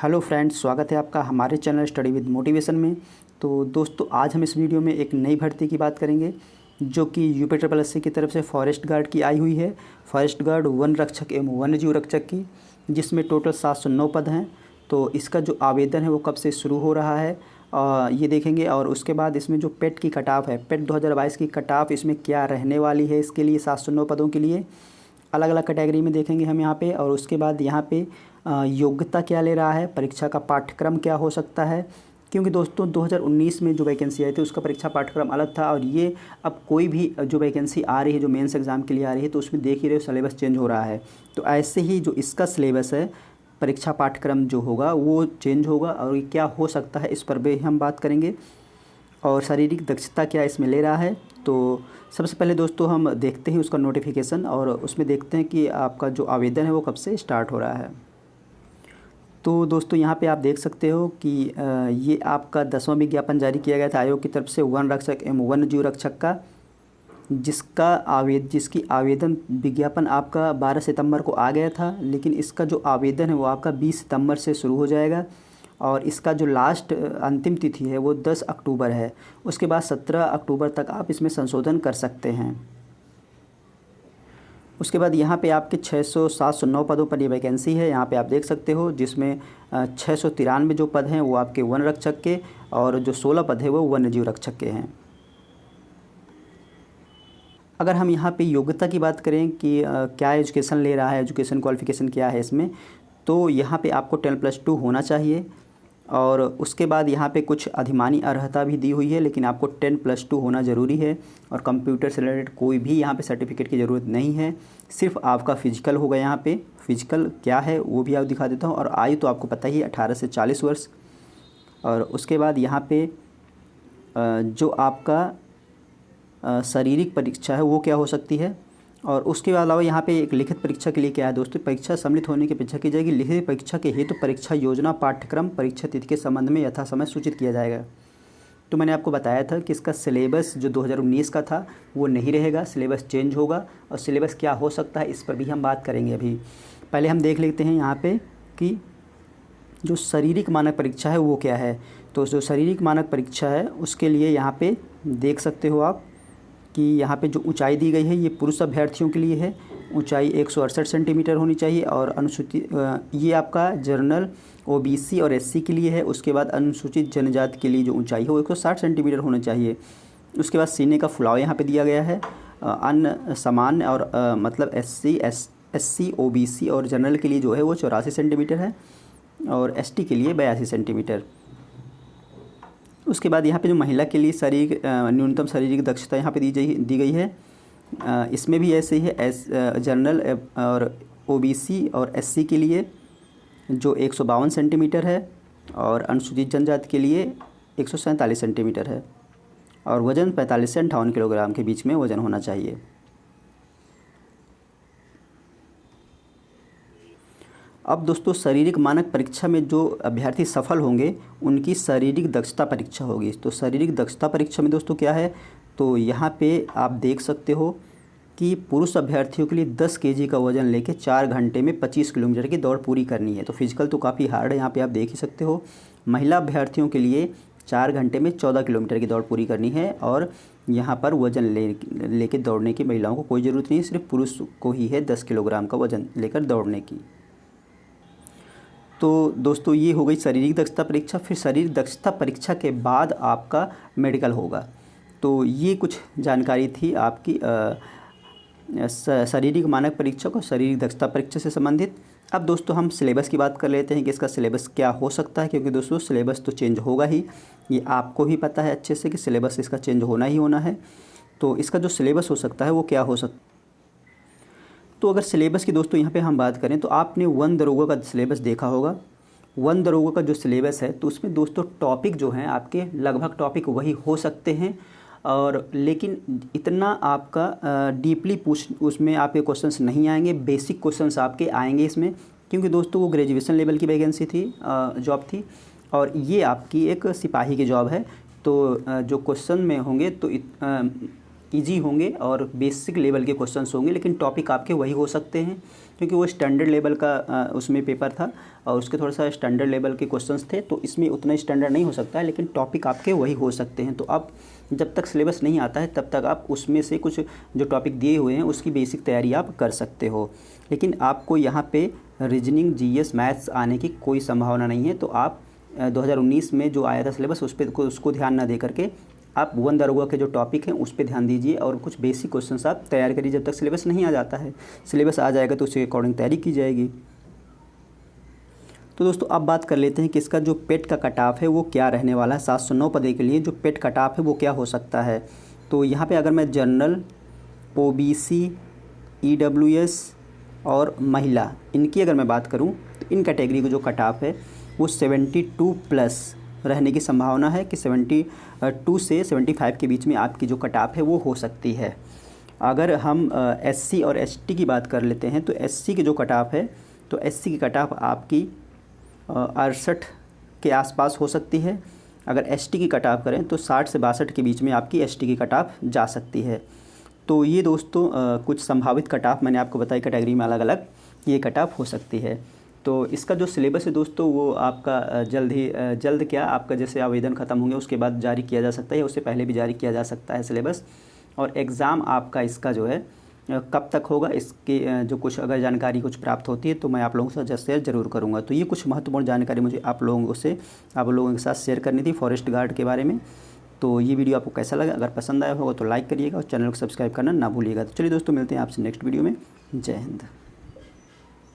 Hello friends, स्वागत है आपका हमारे चैनल स्टडी विद मोटिवेशन में। तो दोस्तों, आज हम इस वीडियो में एक नई भर्ती की बात करेंगे जो कि यूपी की तरफ से फॉरेस्ट गार्ड की आई हुई है। फॉरेस्ट गार्ड वन रक्षक एवं वन्यजीव रक्षक की, जिसमें टोटल 709 पद हैं। तो इसका जो आवेदन है वो कब से शुरू हो रहा है ये देखेंगे। और उसके बाद इसमें जो पेट की कट ऑफ है, पेट 2022 की कट ऑफ इसमें क्या रहने वाली है, इसके लिए 709 पदों के लिए अलग अलग कैटेगरी में देखेंगे हम यहाँ पे। और उसके बाद यहाँ पे योग्यता क्या ले रहा है, परीक्षा का पाठ्यक्रम क्या हो सकता है, क्योंकि दोस्तों 2019 में जो वैकेंसी आई थी उसका परीक्षा पाठ्यक्रम अलग था। और ये अब कोई भी जो वैकेंसी आ रही है, जो मेंस एग्ज़ाम के लिए आ रही है, तो उसमें देख ही रहे हो सिलेबस चेंज हो रहा है। तो ऐसे ही जो इसका सिलेबस है, परीक्षा पाठ्यक्रम जो होगा वो चेंज होगा और ये क्या हो सकता है इस पर भी हम बात करेंगे। और शारीरिक दक्षता क्या इसमें ले रहा है। तो सबसे पहले दोस्तों हम देखते हैं उसका नोटिफिकेशन, और उसमें देखते हैं कि आपका जो आवेदन है वो कब से स्टार्ट हो रहा है। तो दोस्तों यहाँ पे आप देख सकते हो कि ये आपका 10वां विज्ञापन जारी किया गया था आयोग की तरफ से वन रक्षक एवं वन्यजीव रक्षक का, जिसकी आवेदन विज्ञापन आपका 12 सितंबर को आ गया था। लेकिन इसका जो आवेदन है वो आपका 20 सितंबर से शुरू हो जाएगा और इसका जो लास्ट अंतिम तिथि है वो 10 अक्टूबर है। उसके बाद 17 अक्टूबर तक आप इसमें संशोधन कर सकते हैं। उसके बाद यहाँ पे आपके 709 पदों पर ये वैकेंसी है, यहाँ पे आप देख सकते हो, जिसमें 693 जो पद हैं वो आपके वन रक्षक के और जो 16 पद है वो वन्यजीव रक्षक के हैं। अगर हम यहाँ पे योग्यता की बात करें कि क्या एजुकेशन ले रहा है, एजुकेशन क्वालिफ़िकेशन क्या है इसमें, तो यहाँ पे आपको 10+2 होना चाहिए। और उसके बाद यहाँ पे कुछ अधिमानी अर्हता भी दी हुई है, लेकिन आपको 10+2 होना ज़रूरी है। और कंप्यूटर से रिलेटेड कोई भी यहाँ पे सर्टिफिकेट की ज़रूरत नहीं है, सिर्फ आपका फ़िज़िकल होगा। यहाँ पे फ़िज़िकल क्या है वो भी आप दिखा देता हूँ। और आयु तो आपको पता ही है, 18 से 40 वर्ष। और उसके बाद यहाँ पे जो आपका शारीरिक परीक्षा है वो क्या हो सकती है। और उसके अलावा यहाँ पे एक लिखित परीक्षा के लिए क्या है दोस्तों, परीक्षा सम्मिलित होने की अपेक्षा की जाएगी। लिखित परीक्षा के हेतु परीक्षा योजना, पाठ्यक्रम, परीक्षा तिथि के संबंध में यथासमय सूचित किया जाएगा। तो मैंने आपको बताया था कि इसका सिलेबस जो 2019 का था वो नहीं रहेगा, सिलेबस चेंज होगा। और सिलेबस क्या हो सकता है इस पर भी हम बात करेंगे। अभी पहले हम देख लेते हैं यहाँ पर कि जो शारीरिक मानक परीक्षा है वो क्या है। तो जो शारीरिक मानक परीक्षा है उसके लिए यहाँ पर देख सकते हो आप कि यहाँ पे जो ऊंचाई दी गई है ये पुरुष अभ्यर्थियों के लिए है। ऊंचाई 168 सेंटीमीटर होनी चाहिए। और अनुसूचित ये आपका जनरल, ओबीसी और एससी के लिए है। उसके बाद अनुसूचित जनजाति के लिए जो ऊंचाई है वो 160 सेंटीमीटर होना चाहिए। उसके बाद सीने का फुलाव यहाँ पे दिया गया है। अन्य सामान्य और मतलब एससी, ओबीसी और जनरल के लिए जो है वो 84 सेंटीमीटर है और एसटी के लिए 82 सेंटीमीटर। उसके बाद यहाँ पे जो महिला के लिए न्यूनतम शारीरिक दक्षता यहाँ पे दी गई है। इसमें भी ऐसे ही है, जनरल और ओबीसी और एससी के लिए जो 152 सेंटीमीटर है और अनुसूचित जनजाति के लिए 147 सेंटीमीटर है। और वज़न 45 से 58 किलोग्राम के बीच में वज़न होना चाहिए। अब दोस्तों, शारीरिक मानक परीक्षा में जो अभ्यर्थी सफल होंगे उनकी शारीरिक दक्षता परीक्षा होगी। तो शारीरिक दक्षता परीक्षा में दोस्तों क्या है, तो यहाँ पे आप देख सकते हो कि पुरुष अभ्यर्थियों के लिए 10 केजी का वज़न लेके 4 घंटे में 25 किलोमीटर की दौड़ पूरी करनी है। तो फिजिकल तो काफ़ी हार्ड है, यहाँ पे आप देख ही सकते हो। महिला अभ्यर्थियों के लिए 4 घंटे में 14 किलोमीटर की दौड़ पूरी करनी है। और यहाँ पर वज़न लेके दौड़ने की महिलाओं को कोई ज़रूरत नहीं है, सिर्फ पुरुष को ही है 10 किलोग्राम का वज़न लेकर दौड़ने की। तो दोस्तों, ये हो गई शारीरिक दक्षता परीक्षा। फिर शारीरिक दक्षता परीक्षा के बाद आपका मेडिकल होगा। तो ये कुछ जानकारी थी आपकी शारीरिक मानक परीक्षा को शारीरिक दक्षता परीक्षा से संबंधित। अब दोस्तों हम सिलेबस की बात कर लेते हैं कि इसका सिलेबस क्या हो सकता है, क्योंकि दोस्तों सिलेबस तो चेंज होगा ही, ये आपको भी पता है अच्छे से कि सिलेबस इसका चेंज होना ही होना है। तो इसका जो सिलेबस हो सकता है वो क्या हो सकता है। तो अगर सिलेबस की दोस्तों यहाँ पे हम बात करें तो आपने वन दरोगा का सिलेबस देखा होगा। वन दरोगा का जो सिलेबस है तो उसमें दोस्तों टॉपिक जो हैं आपके लगभग टॉपिक वही हो सकते हैं। और लेकिन इतना आपका डीपली उसमें आपके क्वेश्चंस नहीं आएंगे, बेसिक क्वेश्चंस आपके आएंगे इसमें, क्योंकि दोस्तों वो ग्रेजुएशन लेवल की वैकेंसी थी, जॉब थी। और ये आपकी एक सिपाही की जॉब है। तो जो क्वेश्चन में होंगे तो ईजी होंगे और बेसिक लेवल के क्वेश्चंस होंगे, लेकिन टॉपिक आपके वही हो सकते हैं। क्योंकि वो स्टैंडर्ड लेवल का उसमें पेपर था और उसके थोड़ा सा स्टैंडर्ड लेवल के क्वेश्चंस थे, तो इसमें उतना स्टैंडर्ड नहीं हो सकता है, लेकिन टॉपिक आपके वही हो सकते हैं। तो आप जब तक सिलेबस नहीं आता है तब तक आप उसमें से कुछ जो टॉपिक दिए हुए हैं उसकी बेसिक तैयारी आप कर सकते हो, लेकिन आपको यहाँ पे रीजनिंग, जीएस, मैथ्स आने की कोई संभावना नहीं है। तो आप 2019 में जो आया था सिलेबस उसको ध्यान ना दे करके आप भुवन दारोगा के जो टॉपिक हैं उस पर ध्यान दीजिए और कुछ बेसिक क्वेश्चंस आप तैयार करिए जब तक सिलेबस नहीं आ जाता है। सिलेबस आ जाएगा तो उसके अकॉर्डिंग तैयारी की जाएगी। तो दोस्तों अब बात कर लेते हैं कि इसका जो पेट का कट ऑफ है वो क्या रहने वाला है। 709 पदे के लिए जो पेट कट ऑफ है वो क्या हो सकता है। तो यहाँ पे अगर मैं जनरल, ओबीसी, ईडब्ल्यूएस और महिला, इनकी अगर मैं बात करूँ तो इन कैटेगरी को जो कट ऑफ है वो 72 प्लस रहने की संभावना है कि 72 से 75 के बीच में आपकी जो कट ऑफ है वो हो सकती है। अगर हम एससी और एसटी की बात कर लेते हैं तो एससी की जो कट ऑफ है तो एससी की कट ऑफ आपकी 68 के आसपास हो सकती है। अगर एसटी की कट ऑफ करें तो 60 से 62 के बीच में आपकी एसटी की कट ऑफ जा सकती है। तो ये दोस्तों कुछ संभावित कट ऑफ मैंने आपको बताई कैटेगरी में अलग अलग ये कट ऑफ हो सकती है। तो इसका जो सिलेबस है दोस्तों वो आपका जल्द क्या आपका जैसे आवेदन ख़त्म होंगे उसके बाद जारी किया जा सकता है या उससे पहले भी जारी किया जा सकता है सिलेबस। और एग्ज़ाम आपका इसका जो है कब तक होगा इसके जो कुछ अगर जानकारी कुछ प्राप्त होती है तो मैं आप लोगों के साथ जस्ट शेयर ज़रूर करूँगा। तो ये कुछ महत्वपूर्ण जानकारी मुझे आप लोगों के साथ शेयर करनी थी फॉरेस्ट गार्ड के बारे में। तो ये वीडियो आपको कैसा लगा, अगर पसंद आया होगा तो लाइक करिएगा और चैनल को सब्सक्राइब करना ना भूलिएगा। तो चलिए दोस्तों मिलते हैं आपसे नेक्स्ट वीडियो में। जय हिंद।